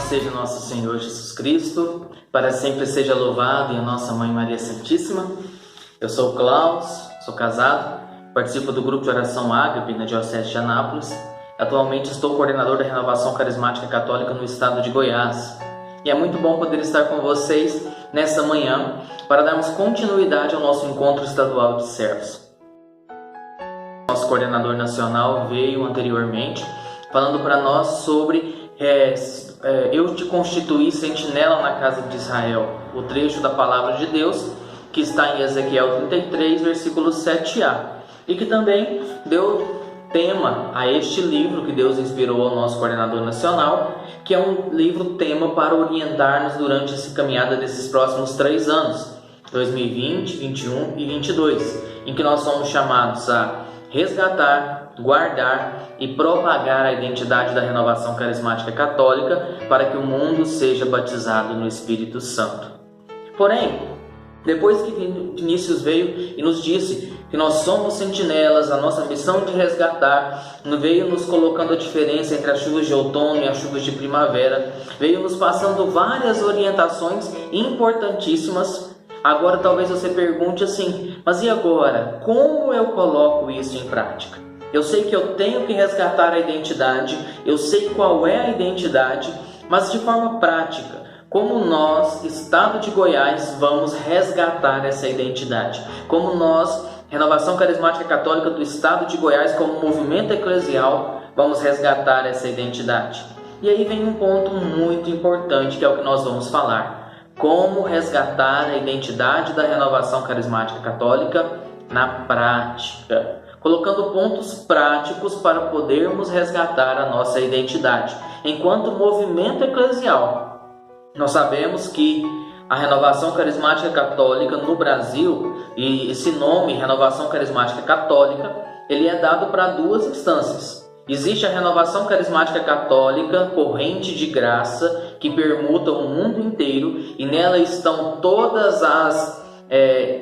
seja nosso Senhor Jesus Cristo, para sempre seja louvado, e a nossa Mãe Maria Santíssima. Eu sou o Klaus, sou casado, participo do grupo de oração Ágape na Diocese de Anápolis. Atualmente estou coordenador da Renovação Carismática Católica no estado de Goiás. E é muito bom poder estar com vocês nessa manhã para darmos continuidade ao nosso encontro estadual de servos. Nosso coordenador nacional veio anteriormente falando para nós sobre eu te constituí sentinela na casa de Israel, o trecho da palavra de Deus que está em Ezequiel 33, versículo 7a, e que também deu tema a este livro que Deus inspirou ao nosso coordenador nacional, que é um livro tema para orientar-nos durante essa caminhada desses próximos 3 anos, 2020, 2021 e 2022, em que nós somos chamados a resgatar, guardar e propagar a identidade da Renovação Carismática Católica para que o mundo seja batizado no Espírito Santo. Porém, depois que Vinícius veio e nos disse que nós somos sentinelas, a nossa missão de resgatar, veio nos colocando a diferença entre as chuvas de outono e as chuvas de primavera, veio nos passando várias orientações importantíssimas. Agora talvez você pergunte assim, mas e agora? Como eu coloco isso em prática? Eu sei que eu tenho que resgatar a identidade, eu sei qual é a identidade, mas de forma prática, como nós, Estado de Goiás, vamos resgatar essa identidade? Como nós, Renovação Carismática Católica do Estado de Goiás, como movimento eclesial, vamos resgatar essa identidade? E aí vem um ponto muito importante, que é o que nós vamos falar. Como resgatar a identidade da Renovação Carismática Católica na prática, colocando pontos práticos para podermos resgatar a nossa identidade. Enquanto movimento eclesial, nós sabemos que a Renovação Carismática Católica no Brasil, e esse nome, Renovação Carismática Católica, ele é dado para 2 instâncias. Existe a Renovação Carismática Católica, corrente de graça, que permuta o mundo inteiro, e nela estão todas as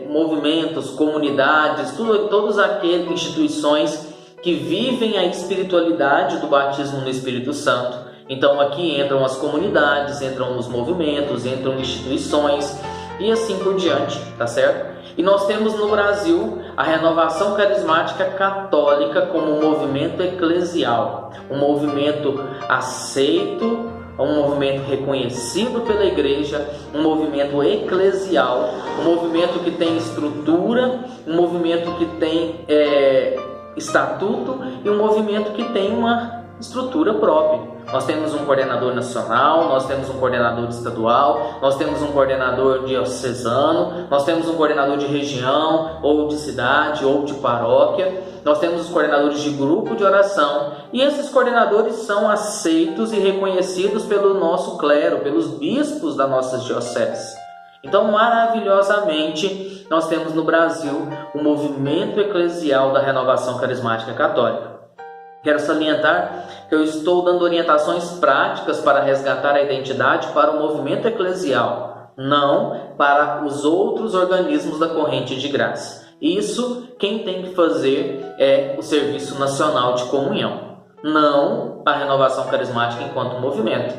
movimentos, comunidades, todas aquelas instituições que vivem a espiritualidade do batismo no Espírito Santo. Então aqui entram as comunidades, entram os movimentos, entram instituições e assim por diante, tá certo? E nós temos no Brasil a Renovação Carismática Católica como um movimento eclesial, um movimento aceito, um movimento reconhecido pela igreja, um movimento eclesial, um movimento que tem estrutura, um movimento que tem estatuto e um movimento que tem uma estrutura própria. Nós temos um coordenador nacional, nós temos um coordenador estadual, nós temos um coordenador diocesano, nós temos um coordenador de região, ou de cidade, ou de paróquia, nós temos os coordenadores de grupo de oração, e esses coordenadores são aceitos e reconhecidos pelo nosso clero, pelos bispos das nossas dioceses. Então, maravilhosamente, nós temos no Brasil o movimento eclesial da Renovação Carismática Católica. Quero salientar que eu estou dando orientações práticas para resgatar a identidade para o movimento eclesial, não para os outros organismos da corrente de graça. Isso quem tem que fazer é o Serviço Nacional de Comunhão, não a Renovação Carismática enquanto movimento.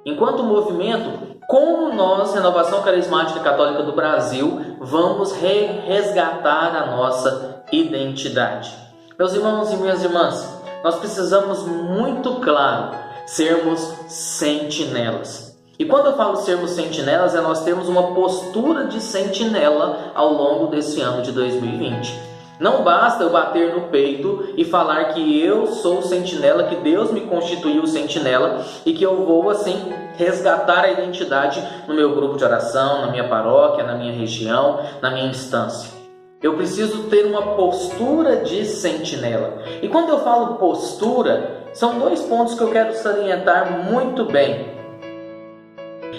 Enquanto movimento, como nós, Renovação Carismática Católica do Brasil, vamos resgatar a nossa identidade? Meus irmãos e minhas irmãs, nós precisamos muito claro sermos sentinelas. E quando eu falo sermos sentinelas, nós termos uma postura de sentinela ao longo desse ano de 2020. Não basta eu bater no peito e falar que eu sou sentinela, que Deus me constituiu sentinela e que eu vou assim resgatar a identidade no meu grupo de oração, na minha paróquia, na minha região, na minha instância. Eu preciso ter uma postura de sentinela. E quando eu falo postura, são 2 pontos que eu quero salientar muito bem.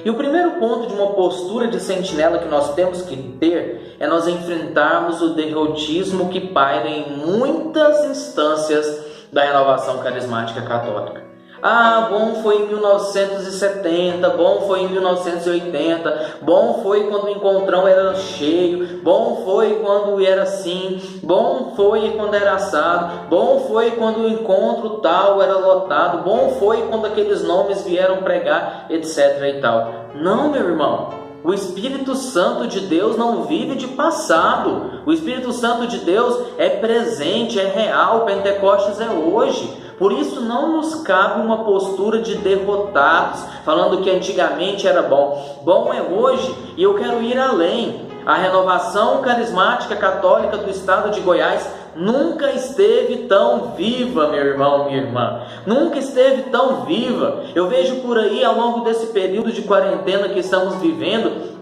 E o primeiro ponto de uma postura de sentinela que nós temos que ter é nós enfrentarmos o derrotismo que paira em muitas instâncias da Renovação Carismática Católica. Ah, bom foi em 1970, bom foi em 1980, bom foi quando o encontrão era cheio, bom foi quando era assim, bom foi quando era assado, bom foi quando o encontro tal era lotado, bom foi quando aqueles nomes vieram pregar, etc. e tal. Não, meu irmão, o Espírito Santo de Deus não vive de passado. O Espírito Santo de Deus é presente, é real. Pentecostes é hoje. Por isso não nos cabe uma postura de derrotados, falando que antigamente era bom. Bom é hoje, e eu quero ir além. A renovação carismática católica do estado de Goiás nunca esteve tão viva, meu irmão, minha irmã. Nunca esteve tão viva. Eu vejo por aí, ao longo desse período de quarentena que estamos vivendo,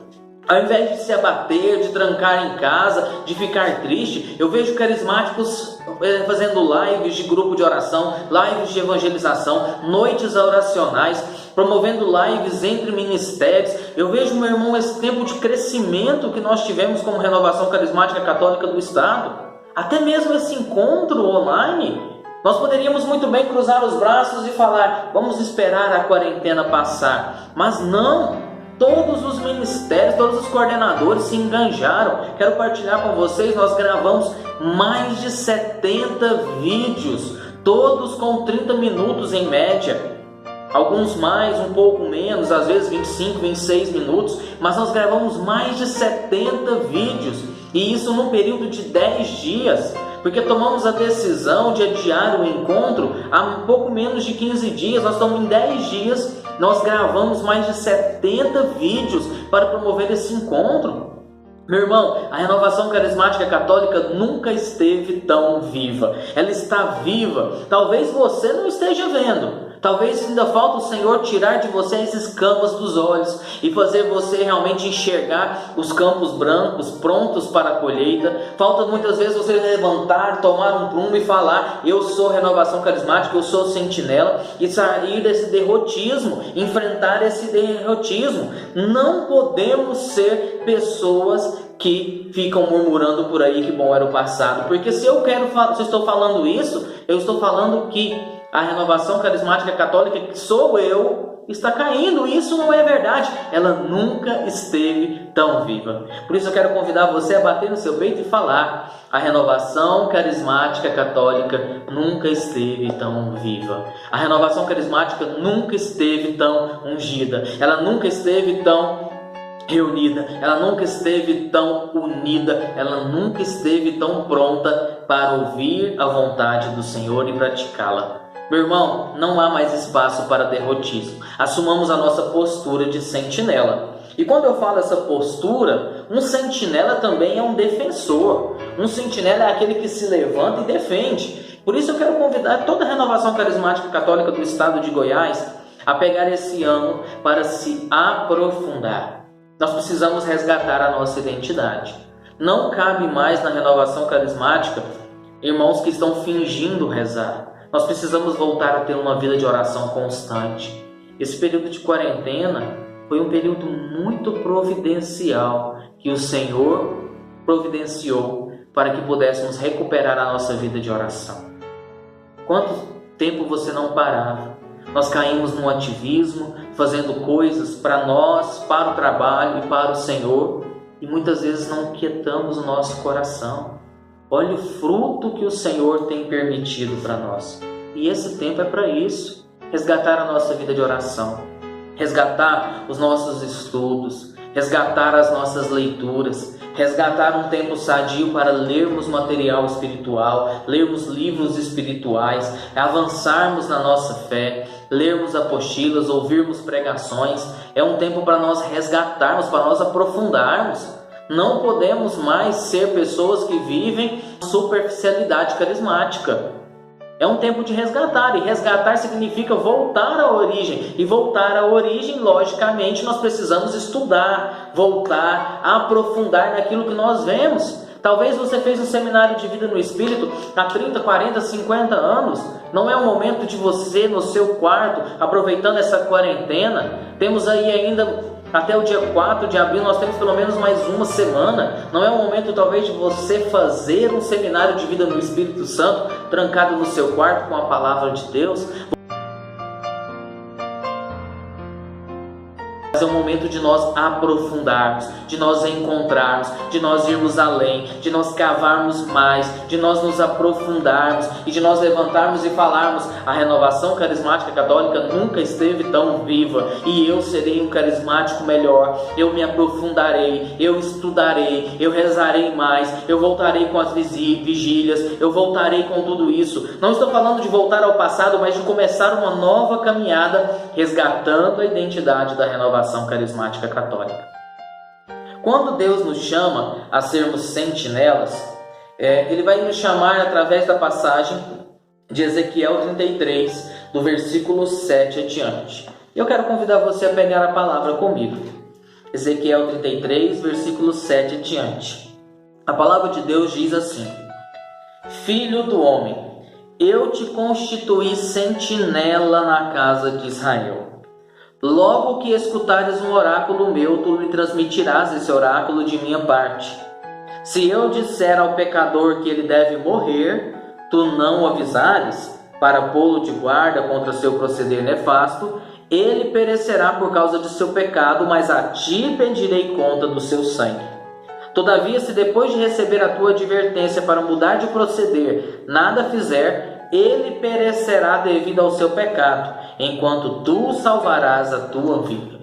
ao invés de se abater, de trancar em casa, de ficar triste, eu vejo carismáticos fazendo lives de grupo de oração, lives de evangelização, noites oracionais, promovendo lives entre ministérios. Eu vejo, meu irmão, esse tempo de crescimento que nós tivemos como Renovação Carismática Católica do Estado. Até mesmo esse encontro online, nós poderíamos muito bem cruzar os braços e falar, vamos esperar a quarentena passar. Mas não. Todos os ministérios, todos os coordenadores se enganjaram. Quero partilhar com vocês, nós gravamos mais de 70 vídeos, todos com 30 minutos em média. Alguns mais, um pouco menos, às vezes 25, 26 minutos, mas nós gravamos mais de 70 vídeos, e isso num período de 10 dias, porque tomamos a decisão de adiar o encontro há um pouco menos de 15 dias, nós estamos em 10 dias, nós gravamos mais de 70 vídeos para promover esse encontro. Meu irmão, a Renovação Carismática Católica nunca esteve tão viva. Ela está viva. Talvez você não esteja vendo. Talvez ainda falta o Senhor tirar de você as escamas dos olhos e fazer você realmente enxergar os campos brancos prontos para a colheita. Falta muitas vezes você levantar, tomar um prumo e falar, eu sou Renovação Carismática, eu sou sentinela, e sair desse derrotismo, enfrentar esse derrotismo. Não podemos ser pessoas que ficam murmurando por aí que bom era o passado, porque se eu estou falando isso, eu estou falando que a Renovação Carismática Católica, que sou eu, está caindo. Isso não é verdade. Ela nunca esteve tão viva. Por isso eu quero convidar você a bater no seu peito e falar: a Renovação Carismática Católica nunca esteve tão viva. A Renovação Carismática nunca esteve tão ungida. Ela nunca esteve tão reunida, ela nunca esteve tão unida, ela nunca esteve tão pronta para ouvir a vontade do Senhor e praticá-la. Meu irmão, não há mais espaço para derrotismo. Assumamos a nossa postura de sentinela. E quando eu falo essa postura, um sentinela também é um defensor. Um sentinela é aquele que se levanta e defende. Por isso eu quero convidar toda a Renovação Carismática Católica do Estado de Goiás a pegar esse ano para se aprofundar. Nós precisamos resgatar a nossa identidade. Não cabe mais na Renovação Carismática irmãos que estão fingindo rezar. Nós precisamos voltar a ter uma vida de oração constante. Esse período de quarentena foi um período muito providencial que o Senhor providenciou para que pudéssemos recuperar a nossa vida de oração. Quanto tempo você não parava? Nós caímos num ativismo, fazendo coisas para nós, para o trabalho e para o Senhor, e muitas vezes não quietamos o nosso coração. Olha o fruto que o Senhor tem permitido para nós. E esse tempo é para isso. Resgatar a nossa vida de oração. Resgatar os nossos estudos. Resgatar as nossas leituras. Resgatar um tempo sadio para lermos material espiritual. Lermos livros espirituais. Avançarmos na nossa fé. Lermos apostilas. Ouvirmos pregações. É um tempo para nós resgatarmos, para nós aprofundarmos. Não podemos mais ser pessoas que vivem superficialidade carismática. É um tempo de resgatar, e resgatar significa voltar à origem. E voltar à origem, logicamente, nós precisamos estudar, voltar, aprofundar naquilo que nós vemos. Talvez você fez um seminário de vida no Espírito há 30, 40, 50 anos. Não é o momento de você, no seu quarto, aproveitando essa quarentena. Temos aí ainda até o dia 4 de abril, nós temos pelo menos mais uma semana. Não é o momento talvez de você fazer um seminário de vida no Espírito Santo, trancado no seu quarto com a palavra de Deus? Mas é o momento de nós aprofundarmos, de nós encontrarmos, de nós irmos além, de nós cavarmos mais, de nós nos aprofundarmos e de nós levantarmos e falarmos: a renovação carismática católica nunca esteve tão viva e eu serei um carismático melhor, eu me aprofundarei, eu estudarei, eu rezarei mais, eu voltarei com as vigílias, eu voltarei com tudo isso. Não estou falando de voltar ao passado, mas de começar uma nova caminhada, resgatando a identidade da renovação carismática católica. Quando Deus nos chama a sermos sentinelas, Ele vai nos chamar através da passagem de Ezequiel 33, do versículo 7 adiante. Eu quero convidar você a pegar a palavra comigo. Ezequiel 33, versículo 7 adiante. A palavra de Deus diz assim: Filho do homem, eu te constituí sentinela na casa de Israel. Logo que escutares um oráculo meu, tu lhe transmitirás esse oráculo de minha parte. Se eu disser ao pecador que ele deve morrer, tu não o avisares, para pô-lo de guarda contra seu proceder nefasto, ele perecerá por causa de seu pecado, mas a ti pedirei conta do seu sangue. Todavia, se depois de receber a tua advertência para mudar de proceder, nada fizer, ele perecerá devido ao seu pecado, enquanto tu salvarás a tua vida.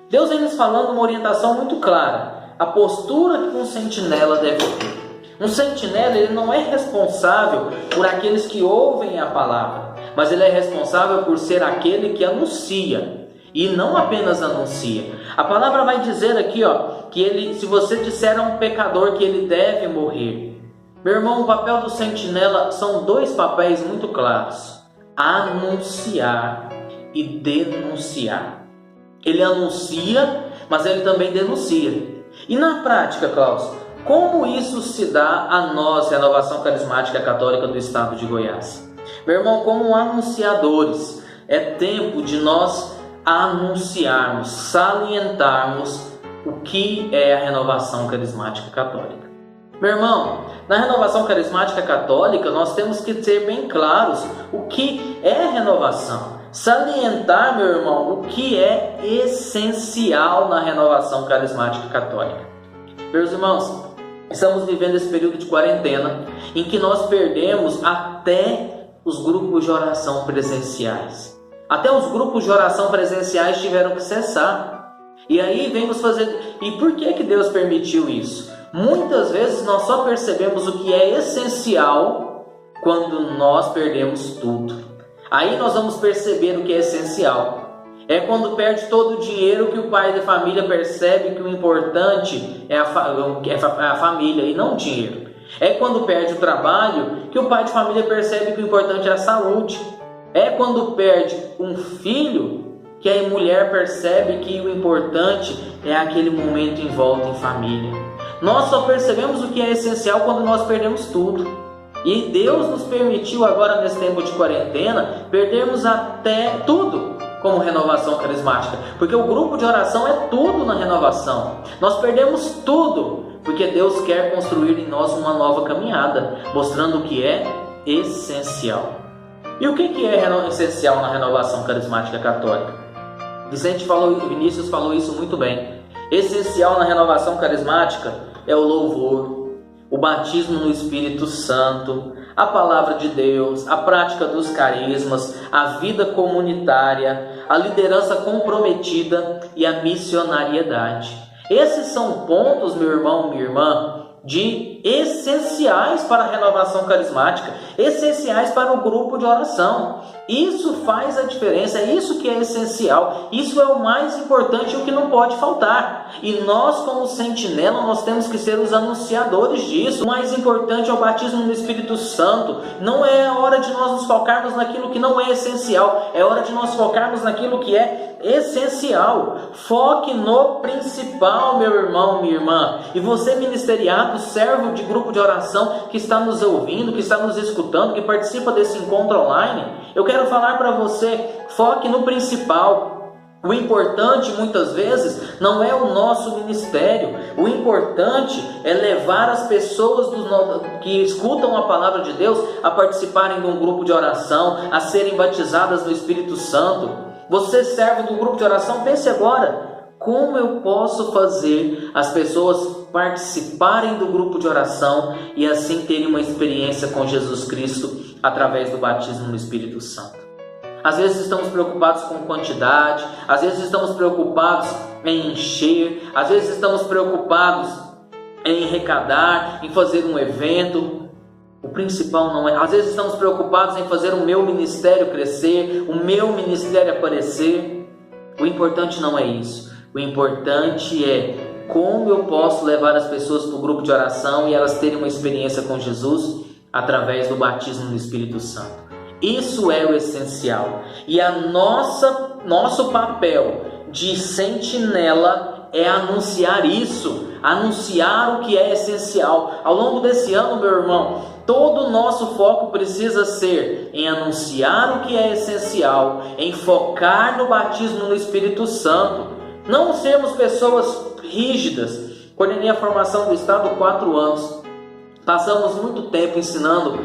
Deus vem nos falando uma orientação muito clara, a postura que um sentinela deve ter. Um sentinela, ele não é responsável por aqueles que ouvem a palavra, mas ele é responsável por ser aquele que anuncia, e não apenas anuncia. A palavra vai dizer aqui, que se você disser a um pecador que ele deve morrer. Meu irmão, o papel do sentinela são dois papéis muito claros: anunciar e denunciar. Ele anuncia, mas ele também denuncia. E na prática, Klaus, como isso se dá a nós, Renovação Carismática Católica do Estado de Goiás? Meu irmão, como anunciadores, é tempo de nós anunciarmos, salientarmos o que é a Renovação Carismática Católica. Meu irmão, na Renovação Carismática Católica, nós temos que ter bem claros o que é renovação. Salientar, meu irmão, o que é essencial na Renovação Carismática Católica. Meus irmãos, estamos vivendo esse período de quarentena em que nós perdemos até os grupos de oração presenciais. Até os grupos de oração presenciais tiveram que cessar. E aí vem nos fazer... E por que Deus permitiu isso? Muitas vezes nós só percebemos o que é essencial quando nós perdemos tudo. Aí nós vamos perceber o que é essencial. É quando perde todo o dinheiro que o pai da família percebe que o importante é a família e não o dinheiro. É quando perde o trabalho que o pai de família percebe que o importante é a saúde. É quando perde um filho que a mulher percebe que o importante é aquele momento em volta em família. Nós só percebemos o que é essencial quando nós perdemos tudo. E Deus nos permitiu agora, nesse tempo de quarentena, perdermos até tudo como renovação carismática. Porque o grupo de oração é tudo na renovação. Nós perdemos tudo porque Deus quer construir em nós uma nova caminhada, mostrando o que é essencial. E o que é essencial na renovação carismática católica? Vinícius falou isso muito bem. Essencial na renovação carismática é o louvor, o batismo no Espírito Santo, a palavra de Deus, a prática dos carismas, a vida comunitária, a liderança comprometida e a missionariedade. Esses são pontos, meu irmão, minha irmã, essenciais para a renovação carismática, essenciais para o grupo de oração. Isso faz a diferença, é isso que é essencial, isso é o mais importante e o que não pode faltar. E nós, como sentinela, nós temos que ser os anunciadores disso. O mais importante é o batismo no Espírito Santo. Não é a hora de nós nos focarmos naquilo que não é essencial, é hora de nós focarmos naquilo que é essencial. Foque no principal, meu irmão, minha irmã. E você, ministeriado, servo de grupo de oração que está nos ouvindo, que está nos escutando, que participa desse encontro online, eu quero falar para você: foque no principal. O importante, muitas vezes, não é o nosso ministério. O importante é levar as pessoas que escutam a palavra de Deus a participarem de um grupo de oração, a serem batizadas no Espírito Santo. Você, servo do grupo de oração, pense agora: como eu posso fazer as pessoas participarem do grupo de oração e assim terem uma experiência com Jesus Cristo através do batismo no Espírito Santo. Às vezes estamos preocupados com quantidade, às vezes estamos preocupados em encher, às vezes estamos preocupados em arrecadar, em fazer um evento. O principal não é. Às vezes estamos preocupados em fazer o meu ministério crescer, o meu ministério aparecer. O importante não é isso. O importante é como eu posso levar as pessoas para o grupo de oração e elas terem uma experiência com Jesus através do batismo no Espírito Santo. Isso é o essencial. E nosso papel de sentinela é anunciar isso, anunciar o que é essencial. Ao longo desse ano, meu irmão, todo o nosso foco precisa ser em anunciar o que é essencial, em focar no batismo no Espírito Santo. Não sermos pessoas rígidas. Coordenei a formação do Estado 4 anos. Passamos muito tempo ensinando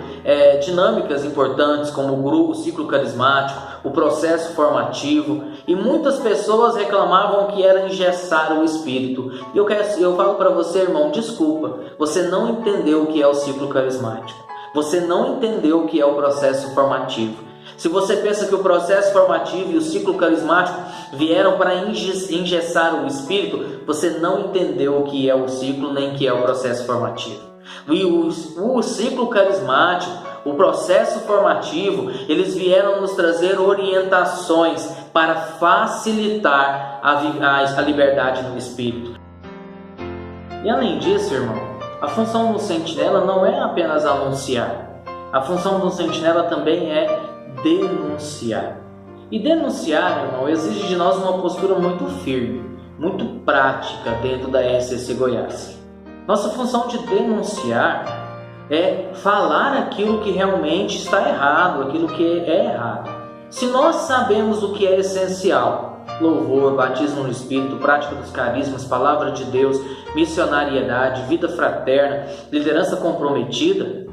dinâmicas importantes como o ciclo carismático, o processo formativo, e muitas pessoas reclamavam que era engessar o espírito. E eu falo para você, irmão, desculpa, você não entendeu o que é o ciclo carismático, você não entendeu o que é o processo formativo. Se você pensa que o processo formativo e o ciclo carismático vieram para engessar o espírito, você não entendeu o que é o ciclo nem o que é o processo formativo. E o ciclo carismático, o processo formativo, eles vieram nos trazer orientações para facilitar a liberdade no Espírito. E além disso, irmão, a função do sentinela não é apenas anunciar. A função do sentinela também é denunciar. E denunciar, irmão, exige de nós uma postura muito firme, muito prática dentro da RCC Goiás. Nossa função de denunciar é falar aquilo que realmente está errado, aquilo que é errado. Se nós sabemos o que é essencial, louvor, batismo no Espírito, prática dos carismas, palavra de Deus, missionariedade, vida fraterna, liderança comprometida,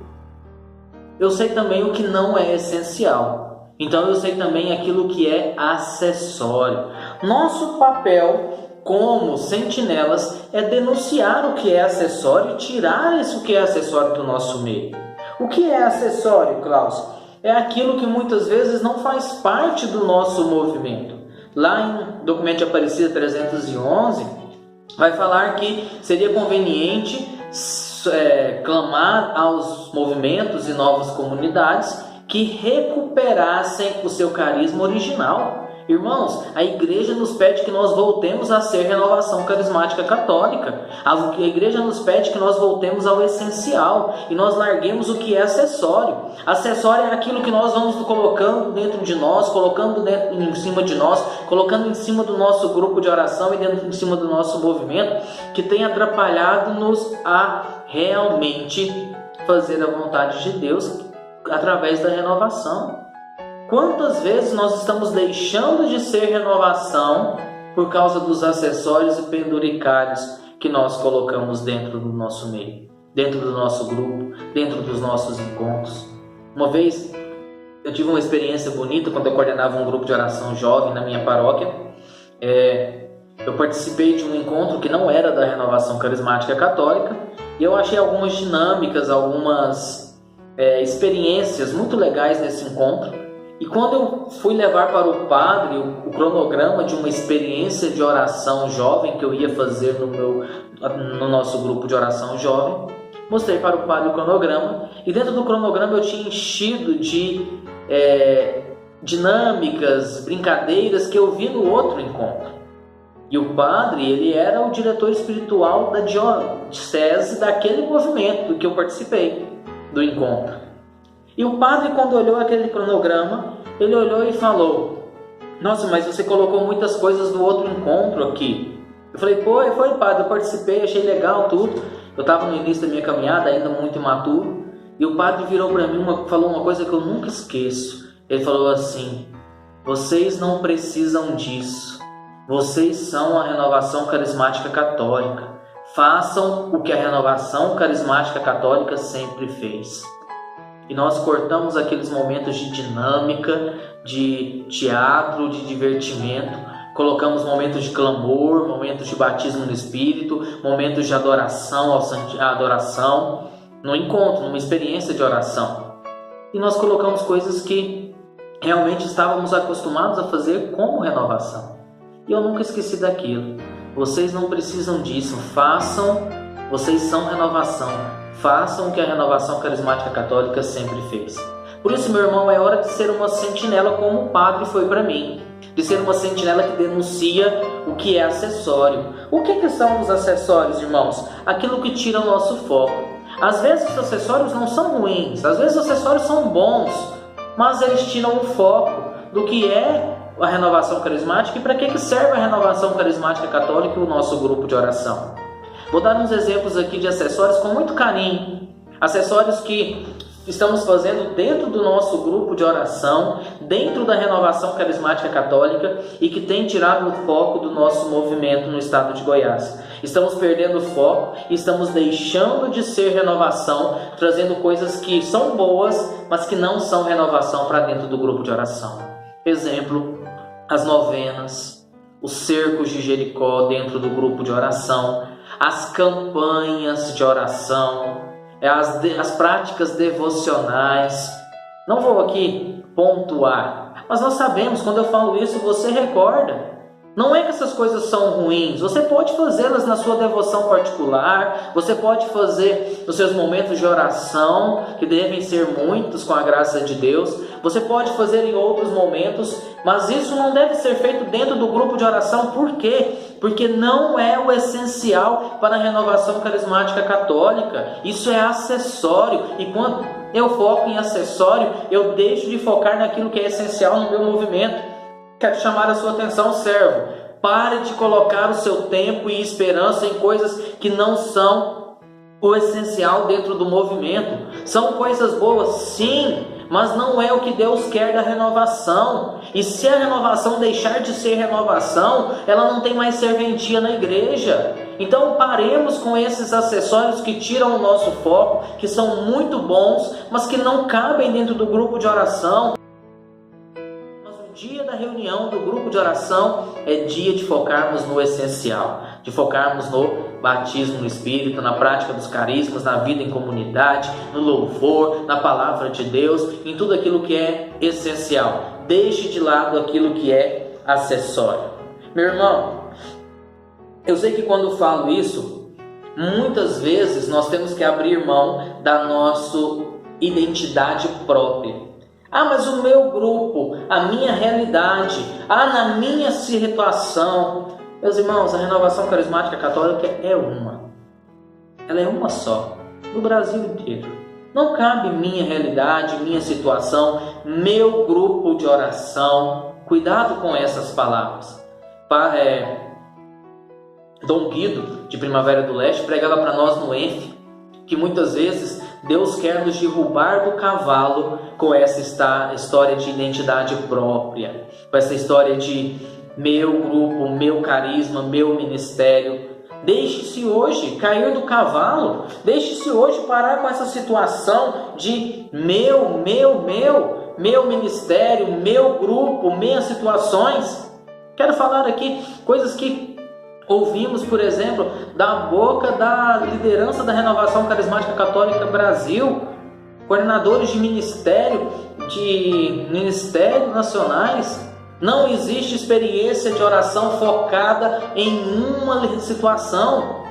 eu sei também o que não é essencial. Então eu sei também aquilo que é acessório. Nosso papel como sentinelas é denunciar o que é acessório e tirar isso que é acessório do nosso meio. O que é acessório, Klaus? É aquilo que muitas vezes não faz parte do nosso movimento. Lá em Documento de Aparecida 311, vai falar que seria conveniente clamar aos movimentos e novas comunidades que recuperassem o seu carisma original. Irmãos, a igreja nos pede que nós voltemos a ser renovação carismática católica. A igreja nos pede que nós voltemos ao essencial e nós larguemos o que é acessório. Acessório é aquilo que nós vamos colocando dentro de nós, colocando em cima de nós, colocando em cima do nosso grupo de oração e em cima do nosso movimento, que tem atrapalhado-nos a realmente fazer a vontade de Deus através da renovação. Quantas vezes nós estamos deixando de ser renovação por causa dos acessórios e penduricalhos que nós colocamos dentro do nosso meio, dentro do nosso grupo, dentro dos nossos encontros? Uma vez eu tive uma experiência bonita quando eu coordenava um grupo de oração jovem na minha paróquia. Eu participei de um encontro que não era da renovação carismática católica e eu achei algumas dinâmicas, algumas experiências muito legais nesse encontro. E quando eu fui levar para o padre o cronograma de uma experiência de oração jovem que eu ia fazer no nosso grupo de oração jovem, mostrei para o padre o cronograma, e dentro do cronograma eu tinha enchido de dinâmicas, brincadeiras que eu vi no outro encontro. E o padre, ele era o diretor espiritual da diocese daquele movimento do que eu participei do encontro. E o padre, quando olhou aquele cronograma, ele olhou e falou: nossa, mas você colocou muitas coisas do outro encontro aqui. Eu falei: foi padre, eu participei, achei legal tudo. Eu estava no início da minha caminhada, ainda muito imaturo. E o padre virou para mim e falou uma coisa que eu nunca esqueço. Ele falou assim: vocês não precisam disso. Vocês são a renovação carismática católica. Façam o que a renovação carismática católica sempre fez. E nós cortamos aqueles momentos de dinâmica, de teatro, de divertimento, colocamos momentos de clamor, momentos de batismo no Espírito, momentos de adoração adoração, no encontro, numa experiência de oração. E nós colocamos coisas que realmente estávamos acostumados a fazer como renovação. E eu nunca esqueci daquilo. Vocês não precisam disso, façam, vocês são renovação. Façam o que a Renovação Carismática Católica sempre fez. Por isso, meu irmão, é hora de ser uma sentinela como o padre foi para mim. De ser uma sentinela que denuncia o que é acessório. O que são os acessórios, irmãos? Aquilo que tira o nosso foco. Às vezes os acessórios não são ruins, às vezes os acessórios são bons, mas eles tiram o foco do que é a renovação carismática e para que serve a Renovação Carismática Católica e o nosso grupo de oração. Vou dar uns exemplos aqui de acessórios com muito carinho. Acessórios que estamos fazendo dentro do nosso grupo de oração, dentro da Renovação Carismática Católica e que tem tirado o foco do nosso movimento no estado de Goiás. Estamos perdendo o foco e estamos deixando de ser renovação, trazendo coisas que são boas, mas que não são renovação para dentro do grupo de oração. Exemplo, as novenas, os cercos de Jericó dentro do grupo de oração, as campanhas de oração, as práticas devocionais. Não vou aqui pontuar, mas nós sabemos, quando eu falo isso, você recorda. Não é que essas coisas são ruins, você pode fazê-las na sua devoção particular, você pode fazer nos seus momentos de oração, que devem ser muitos com a graça de Deus, você pode fazer em outros momentos, mas isso não deve ser feito dentro do grupo de oração. Por quê? Porque não é o essencial para a Renovação Carismática Católica, isso é acessório, e quando eu foco em acessório, eu deixo de focar naquilo que é essencial no meu movimento. Quero chamar a sua atenção, servo. Pare de colocar o seu tempo e esperança em coisas que não são o essencial dentro do movimento. São coisas boas, sim, mas não é o que Deus quer da renovação. E se a renovação deixar de ser renovação, ela não tem mais serventia na igreja. Então paremos com esses acessórios que tiram o nosso foco, que são muito bons, mas que não cabem dentro do grupo de oração. Dia da reunião do grupo de oração é dia de focarmos no essencial, de focarmos no batismo no Espírito, na prática dos carismas, na vida em comunidade, no louvor, na palavra de Deus, em tudo aquilo que é essencial. Deixe de lado aquilo que é acessório. Meu irmão, eu sei que quando falo isso, muitas vezes nós temos que abrir mão da nossa identidade própria. Mas o meu grupo, a minha realidade, na minha situação. Meus irmãos, a Renovação Carismática Católica é uma. Ela é uma só, no Brasil inteiro. Não cabe minha realidade, minha situação, meu grupo de oração. Cuidado com essas palavras. Dom Guido, de Primavera do Leste, pregava para nós no ENF, que muitas vezes Deus quer nos derrubar do cavalo com essa história de identidade própria, com essa história de meu grupo, meu carisma, meu ministério. Deixe-se hoje cair do cavalo, deixe-se hoje parar com essa situação de meu ministério, meu grupo, minhas situações. Quero falar aqui coisas que ouvimos, por exemplo, da boca da liderança da Renovação Carismática Católica Brasil, coordenadores de ministérios nacionais. Não existe experiência de oração focada em uma situação.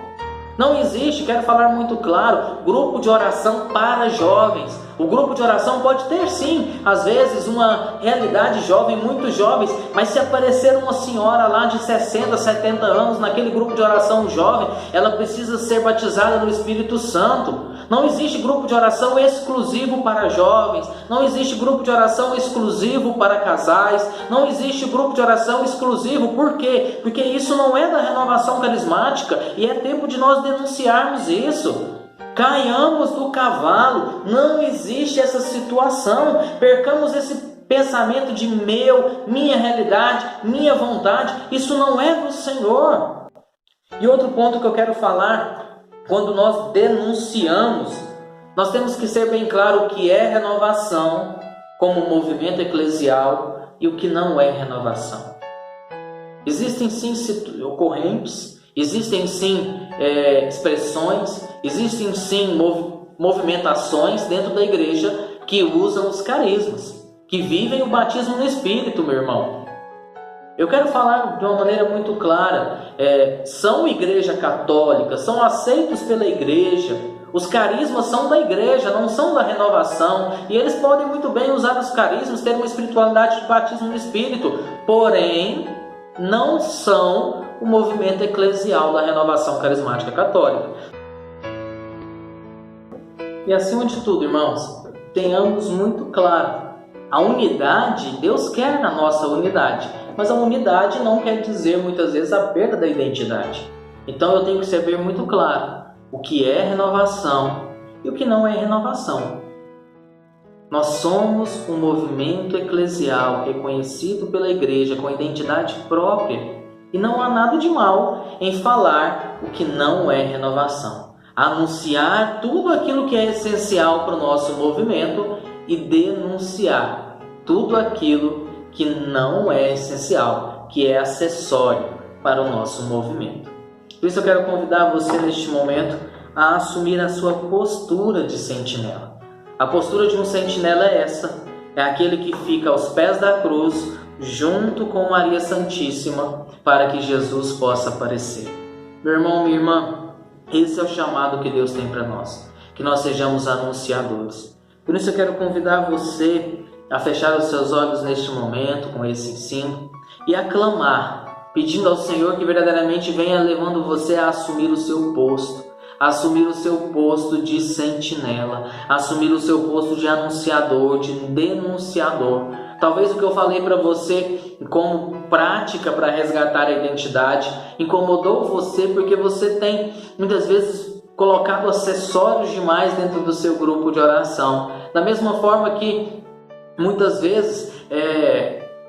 Não existe, quero falar muito claro, grupo de oração para jovens. O grupo de oração pode ter sim, às vezes, uma realidade jovem, muitos jovens, mas se aparecer uma senhora lá de 60, 70 anos naquele grupo de oração jovem, ela precisa ser batizada no Espírito Santo. Não existe grupo de oração exclusivo para jovens, não existe grupo de oração exclusivo para casais, não existe grupo de oração exclusivo. Por quê? Porque isso não é da Renovação Carismática e é tempo de nós denunciarmos isso. Caiamos do cavalo, não existe essa situação, percamos esse pensamento de minha realidade, minha vontade, isso não é do Senhor. E outro ponto que eu quero falar, quando nós denunciamos, nós temos que ser bem claro o que é renovação como movimento eclesial e o que não é renovação. Existem sim ocorrentes, existem sim expressões, existem sim movimentações dentro da igreja que usam os carismas, que vivem o batismo no Espírito, meu irmão. Eu quero falar de uma maneira muito clara, são igreja católica, são aceitos pela igreja, os carismas são da igreja, não são da renovação, e eles podem muito bem usar os carismas, ter uma espiritualidade de batismo no Espírito, porém, não são o movimento eclesial da renovação carismática católica. E acima de tudo, irmãos, tenhamos muito claro, a unidade, Deus quer na nossa unidade, mas a unidade não quer dizer muitas vezes a perda da identidade. Então eu tenho que saber muito claro o que é renovação e o que não é renovação. Nós somos um movimento eclesial reconhecido pela igreja com identidade própria e não há nada de mal em falar o que não é renovação. Anunciar tudo aquilo que é essencial para o nosso movimento e denunciar tudo aquilo que não é essencial, que é acessório para o nosso movimento. Por isso eu quero convidar você neste momento a assumir a sua postura de sentinela. A postura de um sentinela é essa, é aquele que fica aos pés da cruz, junto com Maria Santíssima, para que Jesus possa aparecer. Meu irmão, minha irmã, esse é o chamado que Deus tem para nós, que nós sejamos anunciadores. Por isso eu quero convidar você a fechar os seus olhos neste momento, com esse ensino, e a clamar, pedindo ao Senhor que verdadeiramente venha levando você a assumir o seu posto, assumir o seu posto de sentinela, assumir o seu posto de anunciador, de denunciador. Talvez o que eu falei para você como prática para resgatar a identidade incomodou você porque você tem muitas vezes colocado acessórios demais dentro do seu grupo de oração. Da mesma forma que muitas vezes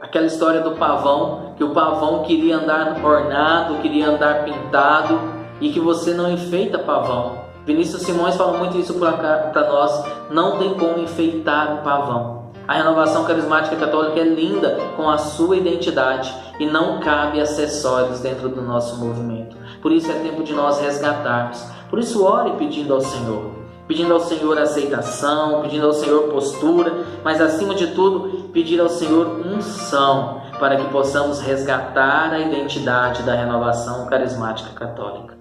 aquela história do pavão, que o pavão queria andar ornado, queria andar pintado e que você não enfeita pavão. Vinícius Simões fala muito isso para nós, não tem como enfeitar o pavão. A renovação carismática católica é linda com a sua identidade e não cabe acessórios dentro do nosso movimento. Por isso é tempo de nós resgatarmos. Por isso ore pedindo ao Senhor aceitação, pedindo ao Senhor postura, mas acima de tudo pedir ao Senhor unção para que possamos resgatar a identidade da renovação carismática católica.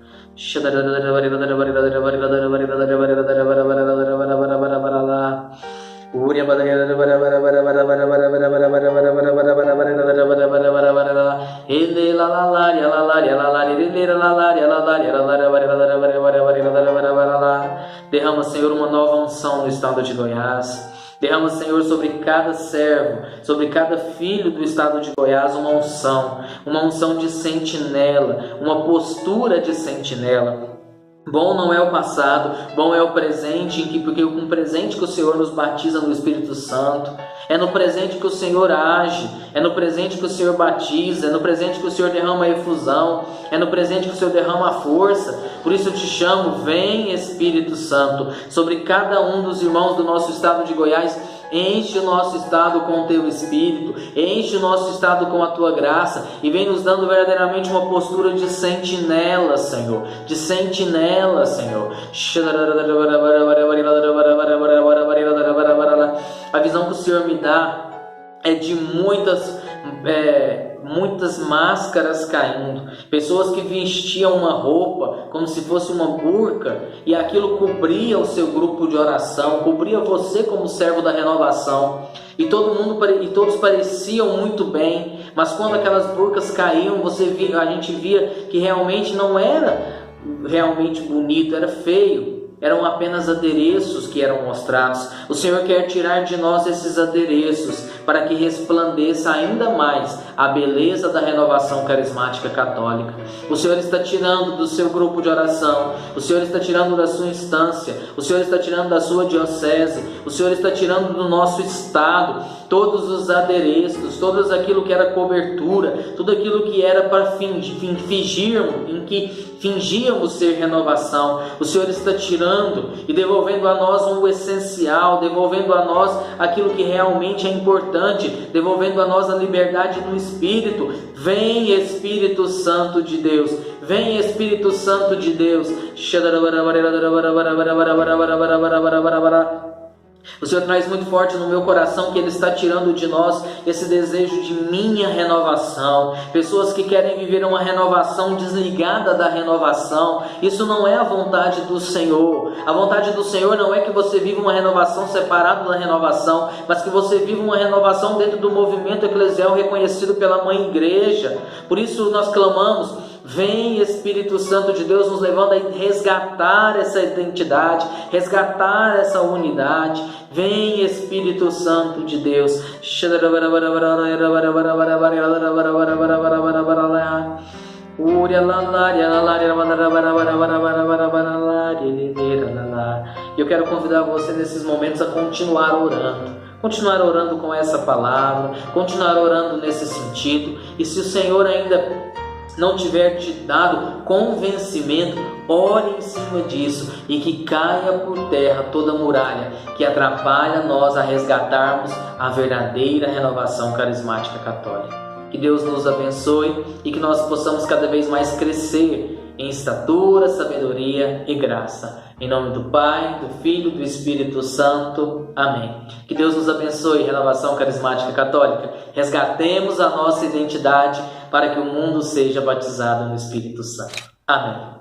Derrama, Senhor, uma nova unção no estado de Goiás. Derrama, Senhor, sobre cada servo, sobre cada filho do estado de Goiás, uma unção de sentinela, uma postura de sentinela. Bom não é o passado, bom é o presente, porque é com o presente que o Senhor nos batiza no Espírito Santo, é no presente que o Senhor age, é no presente que o Senhor batiza, é no presente que o Senhor derrama a efusão, é no presente que o Senhor derrama a força. Por isso eu te chamo, vem Espírito Santo, sobre cada um dos irmãos do nosso estado de Goiás. Enche o nosso estado com o teu Espírito, enche o nosso estado com a tua graça e vem nos dando verdadeiramente uma postura de sentinela, Senhor, de sentinela, Senhor. A visão que o Senhor me dá é de muitas máscaras caindo, pessoas que vestiam uma roupa como se fosse uma burca e aquilo cobria o seu grupo de oração, cobria você como servo da renovação e todos pareciam muito bem, mas quando aquelas burcas caíam, a gente via que realmente não era realmente bonito, era feio. Eram apenas adereços que eram mostrados. O Senhor quer tirar de nós esses adereços para que resplandeça ainda mais a beleza da renovação carismática católica. O Senhor está tirando do seu grupo de oração, o Senhor está tirando da sua instância, o Senhor está tirando da sua diocese, o Senhor está tirando do nosso estado todos os adereços, tudo aquilo que era cobertura, tudo aquilo que era para fingíamos ser renovação. O Senhor está tirando e devolvendo a nós o essencial, devolvendo a nós aquilo que realmente é importante importante, devolvendo a nós a liberdade no Espírito. Vem Espírito Santo de Deus, vem Espírito Santo de Deus. O Senhor traz muito forte no meu coração que Ele está tirando de nós esse desejo de minha renovação. Pessoas que querem viver uma renovação desligada da renovação. Isso não é a vontade do Senhor. A vontade do Senhor não é que você viva uma renovação separada da renovação, mas que você viva uma renovação dentro do movimento eclesial reconhecido pela Mãe Igreja. Por isso nós clamamos: vem Espírito Santo de Deus, nos levando a resgatar essa identidade, resgatar essa unidade. Vem Espírito Santo de Deus. Eu quero convidar você nesses momentos a continuar orando com essa palavra, continuar orando nesse sentido. E se o Senhor ainda não tiver te dado convencimento, ore em cima disso e que caia por terra toda muralha que atrapalha nós a resgatarmos a verdadeira renovação carismática católica. Que Deus nos abençoe e que nós possamos cada vez mais crescer em estatura, sabedoria e graça. Em nome do Pai, do Filho e do Espírito Santo. Amém. Que Deus nos abençoe, Renovação Carismática Católica. Resgatemos a nossa identidade para que o mundo seja batizado no Espírito Santo. Amém.